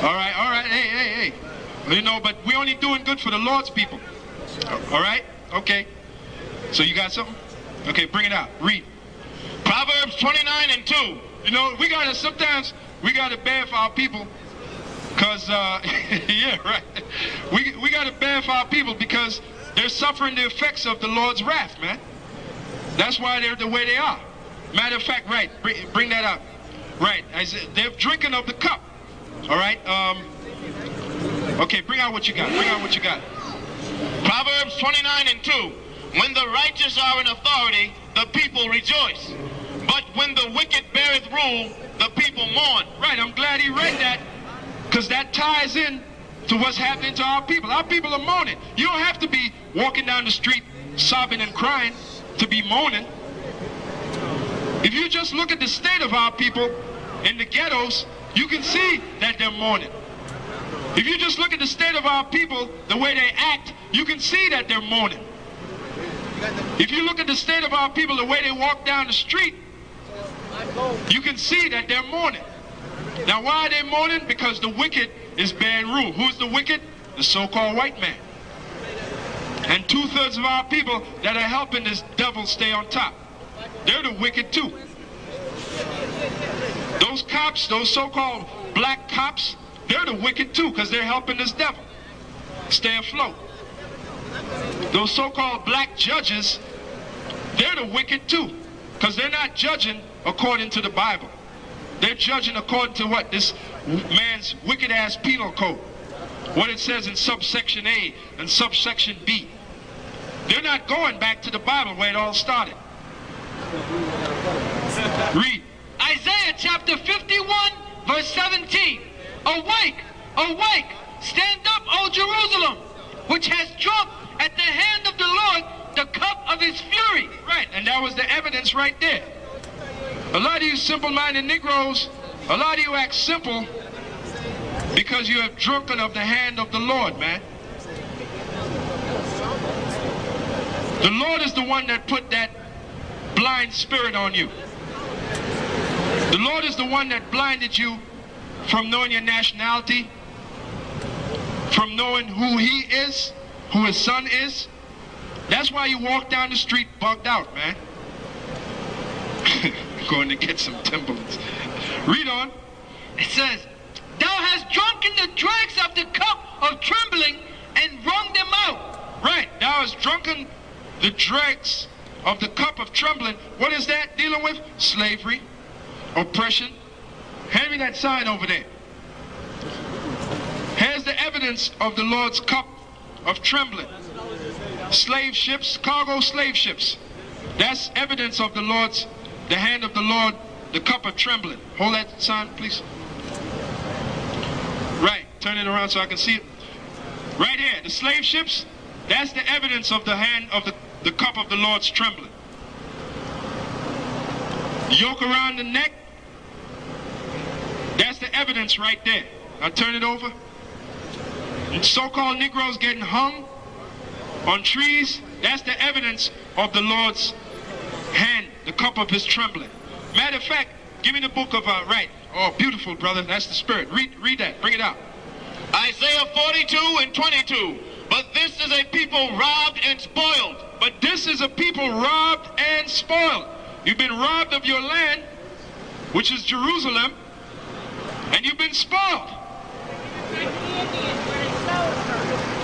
All right, hey. You know, but we're only doing good for the Lord's people. All right? Okay. So you got something? Okay, bring it out. Read. Proverbs 29 and 2. You know, sometimes we gotta beg for our people, cause yeah, right. We gotta beg for our people because they're suffering the effects of the Lord's wrath, man. That's why they're the way they are. Matter of fact, right? Bring that up. Right. They're drinking of the cup. All right. Okay, bring out what you got. Proverbs 29 and 2. When the righteous are in authority, the people rejoice. But when the wicked beareth rule, the people mourn. Right, I'm glad he read that, because that ties in to what's happening to our people. Our people are mourning. You don't have to be walking down the street sobbing and crying to be mourning. If you just look at the state of our people in the ghettos, you can see that they're mourning. If you just look at the state of our people, the way they act, you can see that they're mourning. If you look at the state of our people, the way they walk down the street, you can see that they're mourning. Now, why are they mourning? Because the wicked is bearing rule. Who's the wicked? The so-called white man. And 2/3 of our people that are helping this devil stay on top, they're the wicked too. Those cops, those so-called black cops, they're the wicked too, because they're helping this devil stay afloat. Those so-called black judges, they're the wicked too, because they're not judging according to the Bible. They're judging according to what? This man's wicked-ass penal code. What it says in subsection A and subsection B. They're not going back to the Bible where it all started. Read. Isaiah chapter 51, verse 17. Awake, awake, stand up, O Jerusalem, which has drunk at the hand of the Lord the cup of his fury. Right, and that was the evidence right there. A lot of you simple-minded Negroes, a lot of you act simple because you have drunken of the hand of the Lord, man. The Lord is the one that put that blind spirit on you. The Lord is the one that blinded you from knowing your nationality, from knowing who he is, who his son is. That's why you walk down the street bugged out, man. Going to get some Timberlands. Read on. It says, thou hast drunken the dregs of the cup of trembling and wrung them out. Right, thou hast drunken the dregs of the cup of trembling. What is that dealing with? Slavery, oppression. Hand me that sign over there. Here's the evidence of the Lord's cup of trembling. Slave ships, cargo slave ships. That's evidence of the Lord's, the hand of the Lord, the cup of trembling. Hold that sign, please. Right, turn it around so I can see it. Right here, the slave ships, that's the evidence of the hand of the cup of the Lord's trembling. Yoke around the neck, that's the evidence right there. Now turn it over. And so-called Negroes getting hung on trees, that's the evidence of the Lord's hand, the cup of his trembling. Matter of fact, give me the book of, right. Oh, beautiful, brother. That's the spirit. Read that. Bring it out. Isaiah 42 and 22. But this is a people robbed and spoiled. But this is a people robbed and spoiled. You've been robbed of your land, which is Jerusalem, and you've been spoiled.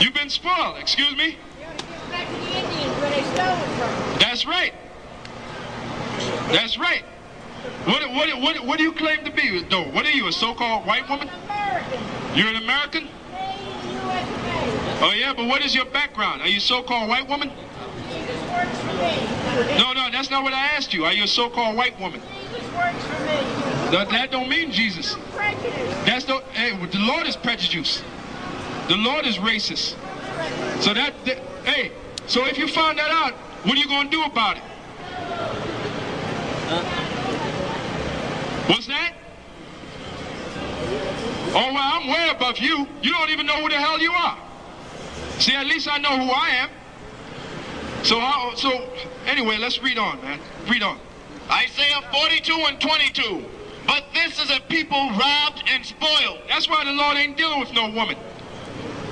You've been spoiled, excuse me? That's right. That's right. What do you claim to be, though? What are you, a so-called white woman? You're an American? Oh, yeah, but what is your background? Are you a so-called white woman? No, that's not what I asked you. Are you a so-called white woman? That don't mean Jesus. That's the, hey, the Lord is prejudiced. The Lord is racist. So hey, so if you find that out, what are you going to do about it? What's that? Oh, well, I'm way above you. You don't even know who the hell you are. See, at least I know who I am. So anyway, let's read on, man. Read on. Isaiah 42 and 22. But this is a people robbed and spoiled. That's why the Lord ain't dealing with no woman.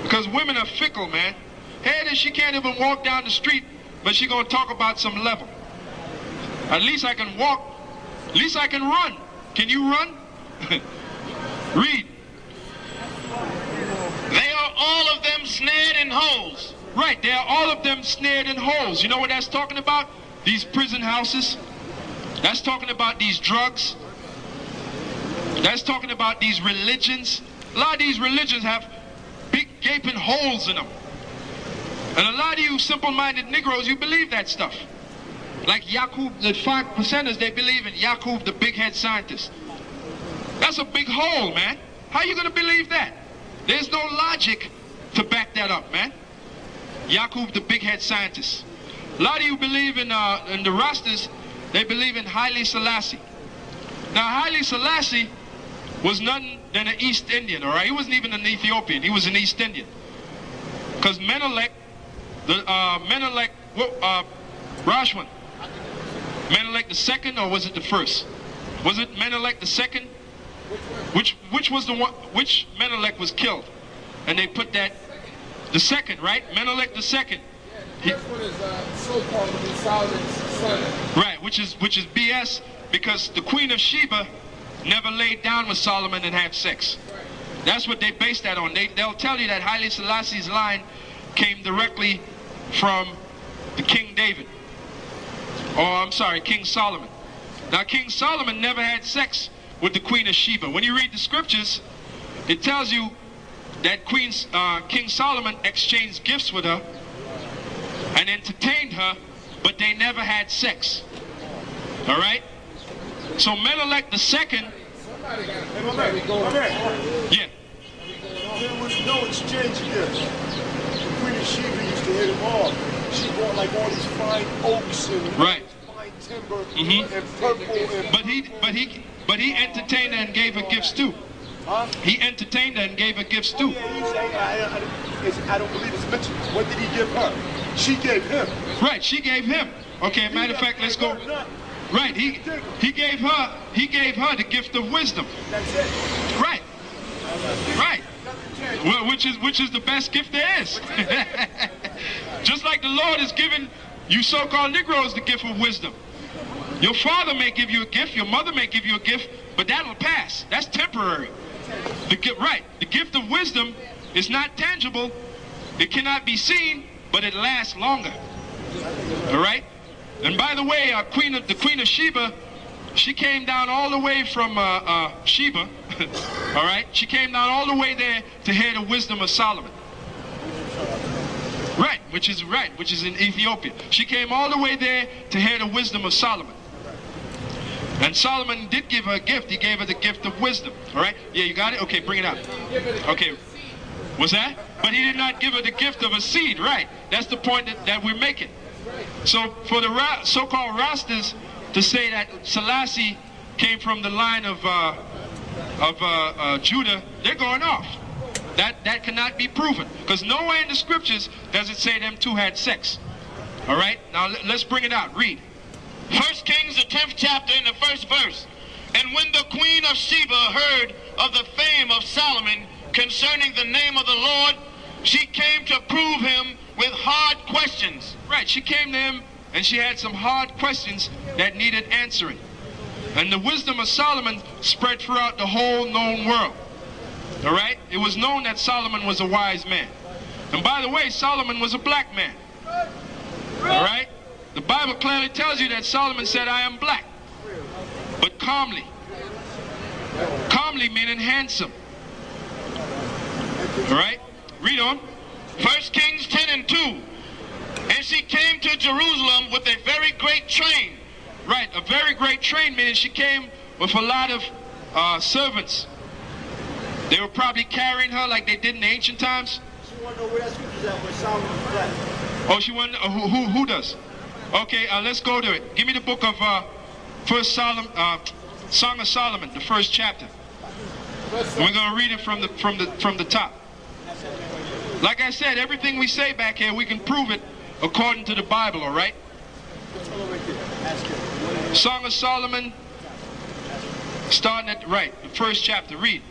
Because women are fickle, man. Hey, she can't even walk down the street, but she gonna talk about some level. At least I can walk. At least I can run. Can you run? Read. They are all of them snared in holes. Right, they are all of them snared in holes. You know what that's talking about? These prison houses. That's talking about these drugs. That's talking about these religions. A lot of these religions have big gaping holes in them. And a lot of you simple-minded Negroes, you believe that stuff. Like Yakub, the 5%ers, they believe in Yakub, the big head scientist. That's a big hole, man. How are you going to believe that? There's no logic to back that up, man. Yakub, the big head scientist. A lot of you believe in the Rastas, they believe in Haile Selassie. Now, Haile Selassie was none than an East Indian, all right? He wasn't even an Ethiopian. He was an East Indian. Because Menelik, Rashwan, Menelik the second, or was it the first? Was it Menelik the second? Which was the one? Which Menelik was killed? And they put that the second, right? Menelik the second. This one is so-called Solomon's son. Right, which is BS, because the Queen of Sheba never laid down with Solomon and had sex. That's what they base that on. They'll tell you that Haile Selassie's line came directly from the King David. Or, I'm sorry, King Solomon. Now, King Solomon never had sex with the Queen of Sheba. When you read the scriptures, it tells you that King Solomon exchanged gifts with her and entertained her, but they never had sex. All right? So Menelik the second. Yeah. There was no exchange gifts. The Queen of Sheba used to hit him off. She bought like all these fine oaks and right. fine timber and purple. And But he entertained her and gave her gifts too. Huh? He entertained her and gave her gifts too. I don't believe it's mentioned. What did he give her? She gave him. Right, she gave him. Okay, matter of fact, let's go. Right, he gave her the gift of wisdom. That's it. Right. Right. Well, which is the best gift there is. Just like the Lord has given you so-called Negroes the gift of wisdom. Your father may give you a gift, your mother may give you a gift, but that'll pass. That's temporary. The gift of wisdom is not tangible. It cannot be seen, but it lasts longer. All right? And by the way, the Queen of Sheba, she came down all the way from Sheba. All right? She came down all the way there to hear the wisdom of Solomon. Right, which is in Ethiopia. She came all the way there to hear the wisdom of Solomon. And Solomon did give her a gift. He gave her the gift of wisdom. All right? Yeah, you got it? Okay, bring it out. Okay. What's that? But he did not give her the gift of a seed. Right. That's the point that we're making. So for the so-called Rastas to say that Selassie came from the line of Judah, they're going off. That cannot be proven. Because nowhere in the scriptures does it say them two had sex. All right? Now let's bring it out. Read. 1 Kings, the 10th chapter, in the first verse. And when the Queen of Sheba heard of the fame of Solomon concerning the name of the Lord, she came to prove him with hard questions. Right, she came to him and she had some hard questions that needed answering. And the wisdom of Solomon spread throughout the whole known world. All right? It was known that Solomon was a wise man. And by the way, Solomon was a black man. All right? The Bible clearly tells you that Solomon said, I am black. But calmly. Calmly meaning handsome. All right? Read on. 1 Kings 10 and 2. And she came to Jerusalem with a very great train. Right, a very great train, meaning she came with a lot of servants. They were probably carrying her like they did in the ancient times. She want to know where that scripture's at, where Solomon was at. Oh, she wanted who does? Okay, let's go to it. Give me the book of Song of Solomon, the first chapter. And we're going to read it from the top. Like I said, everything we say back here, we can prove it according to the Bible, all right? Song of Solomon, Starting at, right, the first chapter, read.